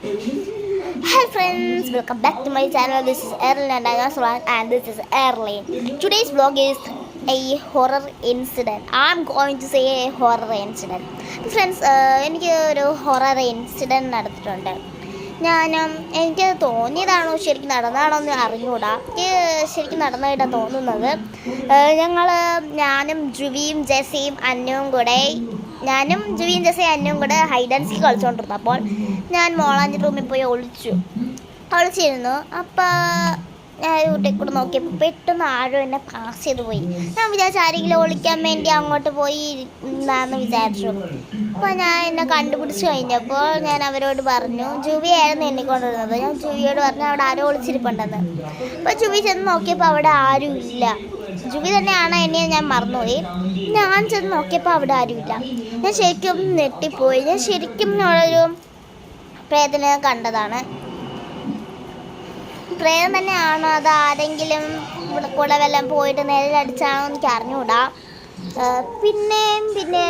Hi friends, welcome back to my channel. This is Erlin and I am Suran and this is Erlin. Today's vlog is a horror incident. I'm going to say a horror incident. Friends, എനിക്ക് ഒരു horror incident നടത്തിയിട്ടുണ്ട്. എനിക്ക് തോന്നിയതാണോ ശരിക്കും നടന്നതാണോ എന്ന് അറിഞ്ഞുകൂടാ. എനിക്ക് ശരിക്കും നടന്നതായിട്ടാണ് തോന്നുന്നത്. ഞാനും ജുവിയും ജെസ്സിയും അന്നുവും കൂടെ ഹൈഡ് ആൻഡ് സീക്ക് കളിച്ചുകൊണ്ടിരുന്നപ്പോൾ ഞാൻ മോളാൻ്റെ റൂമിൽ പോയി ഒളിച്ചിരുന്നു. അപ്പോൾ ഞാൻ വീട്ടിൽ കൂടെ നോക്കിയപ്പോൾ പെട്ടെന്ന് ആരും എന്നെ പാസ് ചെയ്ത് പോയി. ഞാൻ വിചാരിച്ചു ആരെങ്കിലും ഒളിക്കാൻ വേണ്ടി അങ്ങോട്ട് പോയി എന്നാന്ന് വിചാരിച്ചു. അപ്പോൾ ഞാൻ എന്നെ കണ്ടുപിടിച്ച് കഴിഞ്ഞപ്പോൾ ഞാൻ അവരോട് പറഞ്ഞു, ജുവിയായിരുന്നു എണ്ണിക്കൊണ്ടിരുന്നത്. ഞാൻ ജുവിയോട് പറഞ്ഞു അവിടെ ആരോ ഒളിച്ചിരിപ്പുണ്ടെന്ന്. അപ്പോൾ ജുവി ചെന്ന് നോക്കിയപ്പോൾ അവിടെ ആരും ഇല്ല. ജുവി തന്നെയാണ് എന്നെ ഞാൻ മറന്നുപോയി. ഞാൻ ചെന്ന് നോക്കിയപ്പോൾ അവിടെ ആരുമില്ല. ഞാൻ ശരിക്കും ഞെട്ടിപ്പോയി. ഞാൻ ശരിക്കും ഒരു പ്രേതനെ കണ്ടതാണ്. പ്രേതം തന്നെയാണോ അത് ആരെങ്കിലും ഇവിടെ കൂടെ വല്ലതും പോയിട്ട് നേരിലടിച്ചാണോ എനിക്ക് അറിഞ്ഞുകൂടാ. പിന്നെ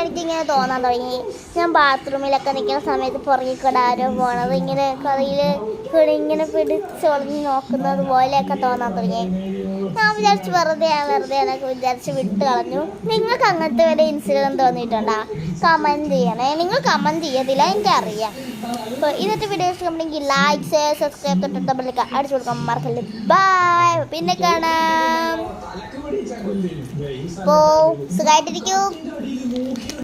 എനിക്കിങ്ങനെ തോന്നാൻ തുടങ്ങി. ഞാൻ ബാത്റൂമിലൊക്കെ നിൽക്കുന്ന സമയത്ത് പുറകിൽ കൂടെ ആരോ പോണത് ഇങ്ങനെ കഥയിൽ കൂടെ ഇങ്ങനെ പിടിച്ചൊളിഞ്ഞ് നോക്കുന്നത് പോലെയൊക്കെ തോന്നാൻ തുടങ്ങി. ഞാൻ വിചാരിച്ച് വെറുതെ എന്നൊക്കെ വിചാരിച്ച് വിട്ട് കളഞ്ഞു. നിങ്ങൾക്ക് അങ്ങനത്തെ വല്ല ഇൻസിഡൻറ്റ് തോന്നിയിട്ടുണ്ടോ? കമൻറ്റ് ചെയ്യണേ. നിങ്ങൾ കമൻറ്റ് ചെയ്യത്തില്ല, എനിക്കറിയാം. അപ്പോൾ ഇന്നത്തെ വീഡിയോ ഇഷ്ടപ്പെടുമെങ്കിൽ ലൈക്ക്, ഷെയർ, സബ്സ്ക്രൈബ് തൊട്ട് ബെല്ലൊക്കെ അടിച്ചു കൊടുക്കാൻ മറക്കല്ലേ. ബൈ, പിന്നെ കാണാം. അപ്പോൾ സുഖമായിട്ടിരിക്കൂ.